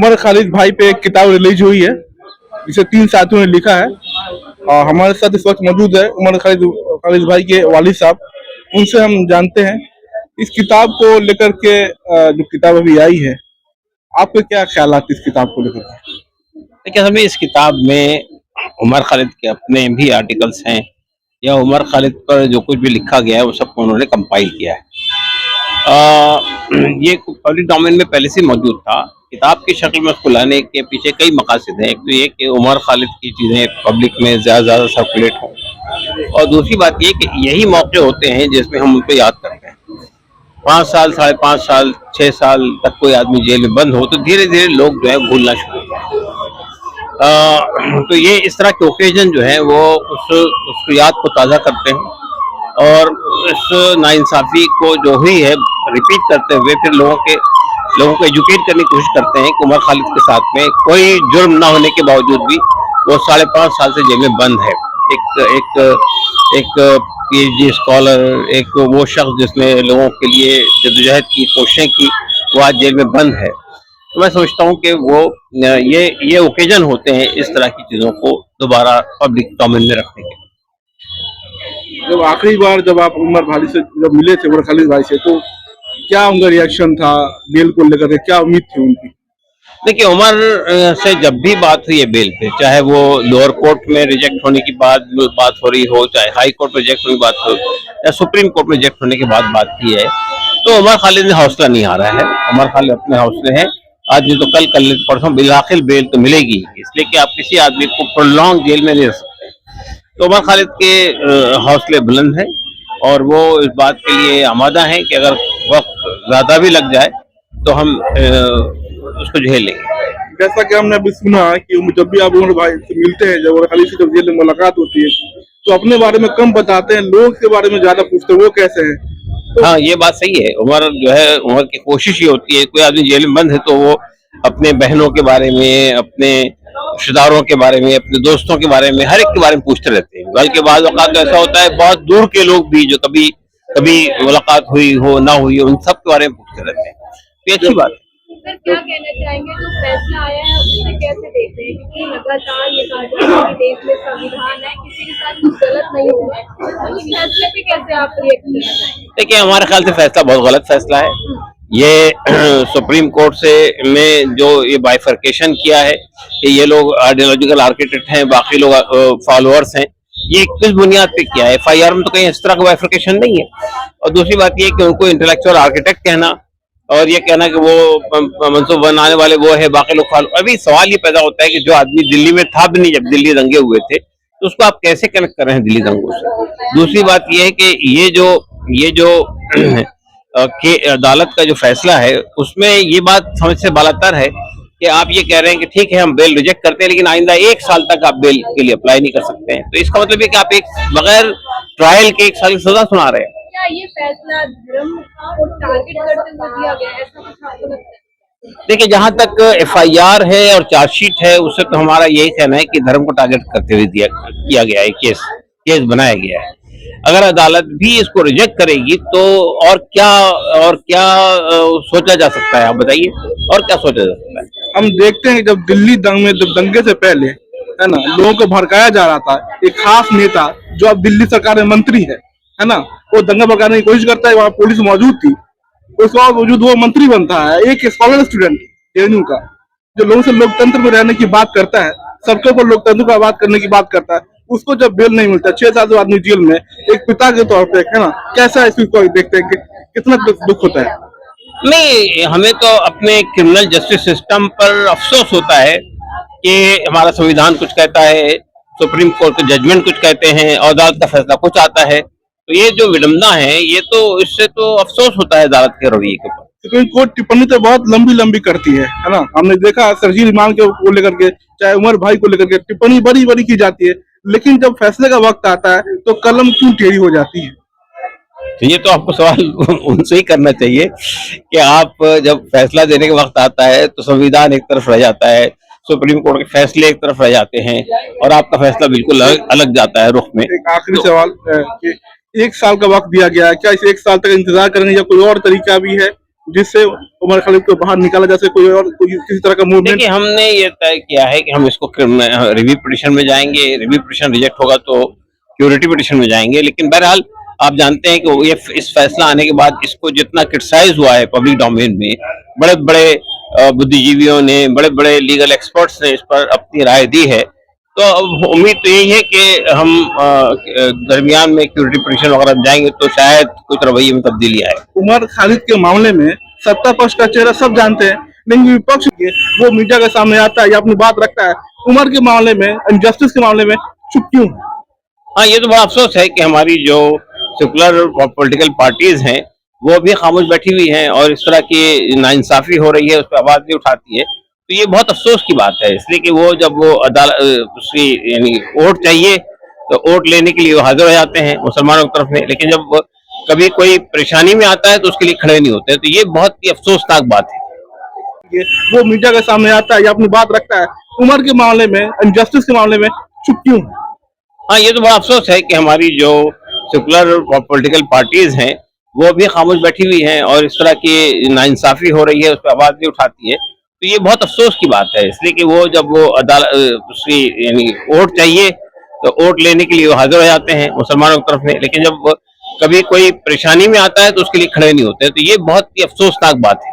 उमर खालिद भाई पे एक किताब रिलीज हुई है जिसे 3 साथियों ने लिखा है। और हमारे साथ इस वक्त मौजूद है उमर खालिद भाई के वालिद साहब। उनसे हम जानते हैं इस किताब को लेकर के, जो किताब अभी आई है, आपके क्या ख्यालात इस किताब को लेकर के? देखिए, हमें इस किताब में उमर खालिद के अपने भी आर्टिकल्स हैं या उमर खालिद पर जो कुछ भी लिखा गया है वो सब उन्होंने कंपाइल किया है। ये पब्लिक डोमेन में पहले से मौजूद था। किताब की शक्ल में उसको लाने के पीछे कई मकासद हैं। एक तो ये कि उमर खालिद की चीज़ें पब्लिक में ज़्यादा सर्कुलेट हों, और दूसरी बात ये कि यही मौके होते हैं जिसमें हम उनको याद करते हैं। 5 साल, 5.5 साल, 6 साल तक कोई आदमी जेल में बंद हो तो धीरे धीरे लोग जो है भूलना शुरू हो जाते हैं। तो ये इस तरह के ओकेजन जो है वो उसको याद को ताज़ा करते हैं, और इस नाइंसाफ़ी को जो हुई है रिपीट करते हुए फिर लोगों को एजुकेट करने की कोशिश करते हैं कि उमर खालिद के साथ में कोई जुर्म ना होने के बावजूद भी वो 5.5 साल से जेल में बंद है। एक पीएचडी स्कॉलर, एक वो शख्स जिसने लोगों के लिए जद्दोजहद की, कोशिशें की, वो आज जेल में बंद है। तो मैं समझता हूँ कि वो ये ओकेजन होते हैं इस तरह की चीज़ों को दोबारा पब्लिक डोमेन में रखने के। जब आखिरी बार जब आप उमर भाई से जब मिले थे, उमर खालिद भाई से, तो क्या उनका रिएक्शन था बेल को लेकर के? क्या उम्मीद थी उनकी? देखिए, उमर से जब भी बात हुई है बेल पे, चाहे वो लोअर कोर्ट में रिजेक्ट होने की बात हो रही हो, चाहे हाई कोर्ट में रिजेक्ट होने की बात हो, या सुप्रीम कोर्ट में रिजेक्ट होने के बाद बात की है, तो उमर खालिद ने हौसला नहीं हारा है। उमर खालिद अपने हौसले हैं, आज नहीं तो कल परसों बिलाखिर बेल तो मिलेगी, इसलिए कि आप किसी आदमी को प्रोलॉन्ग जेल में नहीं रख सकते। तो उमर खालिद के हौसले बुलंद हैं, और वो इस बात के लिए आमादा हैं कि अगर वक्त ज्यादा भी लग जाए तो हम उसको झेल लेंगे। जैसा कि हमने अभी सुना कि जब भी आप उमर भाई से मिलते हैं, जब उमर खालिद से जब जेल में मुलाकात होती है, तो अपने बारे में कम बताते हैं, लोग के बारे में ज्यादा पूछते हैं वो कैसे हैं। तो हाँ, ये बात सही है। उमर की कोशिश ये होती है, कोई आदमी जेल में बंद है तो वो अपने बहनों के बारे में, अपने रिश्तेदारों के बारे में, अपने दोस्तों के बारे में, हर एक के बारे में पूछते रहते हैं। बल्कि बाद वक़्त ऐसा होता है बहुत दूर के लोग भी जो कभी मुलाकात हुई हो ना हुई हो, उन सब के बारे में पूछते रहते हैं। तो ये अच्छी बात है। सर, क्या कहना चाहेंगे जो फैसला आया है उसे कैसे देखते हैं? क्योंकि लगातार ये कहा जा रहा है कि देश में संविधान है, किसी के साथ कुछ गलत नहीं हुआ है, तो उस फैसले पे कैसे आप रिएक्ट करना चाहेंगे? देखिए, हमारे ख्याल से फैसला बहुत गलत फैसला है। ये सुप्रीम कोर्ट से में जो ये बाइफर्केशन किया है कि ये लोग आइडियोलॉजिकल आर्किटेक्ट हैं, बाकी लोग फॉलोअर्स हैं, ये किस बुनियाद पे किया है? एफआईआर में तो कहीं इस तरह का बाइफर्केशन नहीं है। और दूसरी बात ये कि उनको इंटेलेक्चुअल आर्किटेक्ट कहना और ये कहना कि वो मनसूब बनाने वाले वो है, बाकी लोग फॉलो। अभी सवाल ये पैदा होता है कि जो आदमी दिल्ली में था भी नहीं जब दिल्ली दंगे हुए थे, तो उसको आप कैसे कनेक्ट कर रहे हैं दिल्ली दंगों से? दूसरी बात ये है कि ये जो कि अदालत का जो फैसला है उसमें ये बात समझ से बालातर है कि आप ये कह रहे हैं कि ठीक है हम बेल रिजेक्ट करते हैं, लेकिन आइंदा 1 साल तक आप बेल के लिए अप्लाई नहीं कर सकते हैं। तो इसका मतलब है कि आप एक बगैर ट्रायल के 1 साल की सजा सुना रहे हैं। क्या ये फैसला धर्म को टारगेट करते हुए दिया गया है, ऐसा कुछ आपको लगता है? देखिए, जहां तक एफआईआर है और चार्जशीट है उससे तो हमारा यही कहना है कि धर्म को टारगेट करते हुए किया गया है, केस बनाया गया है। अगर अदालत भी इसको रिजेक्ट करेगी तो और क्या सोचा जा सकता है? आप बताइए, और क्या सोचा जा सकता है? हम देखते हैं कि जब दिल्ली दंगे से पहले, है ना, लोगों को भड़काया जा रहा था, एक खास नेता जो अब दिल्ली सरकार में मंत्री है ना, वो दंगा भड़काने की कोशिश करता है, वहाँ पुलिस मौजूद थी, उसके बावजूद वो मंत्री बनता है। एक स्कॉलर स्टूडेंट जेएनयू का जो लोगों से लोकतंत्र में रहने की बात करता है, सबके ऊपर लोकतंत्र का बात करने की बात करता है, उसको जब बेल नहीं मिलता, 6 साल आदमी जेल में, एक पिता के तौर पे, है ना, कैसा इस चीज को देखते हैं कि कितना दुख होता है? नहीं, हमें तो अपने क्रिमिनल जस्टिस सिस्टम पर अफसोस होता है कि हमारा संविधान कुछ कहता है, सुप्रीम कोर्ट के जजमेंट कुछ कहते हैं और अदालत का फैसला कुछ आता है। तो ये जो विडंबना है, ये तो इससे तो अफसोस होता है अदालत के रवैये के ऊपर। सुप्रीम कोर्ट टिप्पणी तो बहुत लंबी करती है ना। हमने देखा सरजील इमाम को लेकर के, चाहे उमर भाई को लेकर के टिप्पणी बड़ी की जाती है, लेकिन जब फैसले का वक्त आता है तो कलम क्यों टेढ़ी हो जाती है? तो ये तो आपको सवाल उनसे ही करना चाहिए कि आप जब फैसला देने का वक्त आता है तो संविधान एक तरफ रह जाता है, सुप्रीम कोर्ट के फैसले एक तरफ रह जाते हैं, और आपका फैसला बिल्कुल अलग जाता है रुख में। एक आखिरी सवाल कि 1 साल का वक्त दिया गया है, क्या इस 1 साल तक इंतजार करेंगे या कोई और तरीका भी है जिससे उमर खालिद को बाहर निकाला जा सके, कोई किसी तरह का मूवमेंट? देखिए, हमने ये तय किया है कि हम इसको रिव्यू पिटीशन में जाएंगे। रिव्यू पिटीशन रिजेक्ट होगा तो क्यूरेटिव पिटीशन में जाएंगे। लेकिन बहरहाल आप जानते हैं कि ये इस फैसला आने के बाद इसको जितना क्रिटिसाइज हुआ है पब्लिक डोमेन में, बड़े बड़े बुद्धिजीवियों ने, बड़े बड़े लीगल एक्सपर्ट्स ने इस पर अपनी राय दी है। तो अब उम्मीद तो यही है कि हम दरमियान में क्यूरेटिव पिटीशन वगैरह में जाएंगे तो शायद कुछ रवैये में तब्दीली आए। उमर खालिद के मामले में सत्ता पक्ष का चेहरा सब जानते हैं, लेकिन विपक्ष के वो मीडिया के सामने आता है या अपनी बात रखता है। उमर के मामले में, इनजस्टिस के मामले में चुप क्यों है? हाँ, ये तो बड़ा अफसोस है कि हमारी जो सेकुलर पॉलिटिकल पार्टीज हैं वो भी खामोश बैठी हुई हैं और इस तरह की नाइंसाफी हो रही है, उस पर आवाज नहीं उठाती है। तो ये बहुत अफसोस की बात है, इसलिए कि वो जब वो अदालत उसकी यानी वोट चाहिए तो वोट लेने के लिए वो हाजिर हो जाते हैं मुसलमानों की तरफ में, लेकिन जब कभी कोई परेशानी में आता है तो उसके लिए खड़े नहीं होते। तो ये बहुत ही अफसोसनाक बात है। वो मीडिया के सामने आता है या अपनी बात रखता है। उमर के मामले में, इनजस्टिस के मामले में चुप क्यों है? हाँ, ये तो बड़ा अफसोस है कि हमारी जो सेकुलर पॉलिटिकल पार्टीज हैं वो भी खामोश बैठी हुई हैं और इस तरह की नाइंसाफी हो रही है, उस पर आवाज नहीं उठाती है। तो ये बहुत अफसोस की बात है, इसलिए कि वो जब वो अदालत उसकी यानी वोट चाहिए तो वोट लेने के लिए वो हाजिर हो जाते हैं मुसलमानों की तरफ में, लेकिन जब कभी कोई परेशानी में आता है तो उसके लिए खड़े नहीं होते। तो ये बहुत ही अफसोसनाक बात है।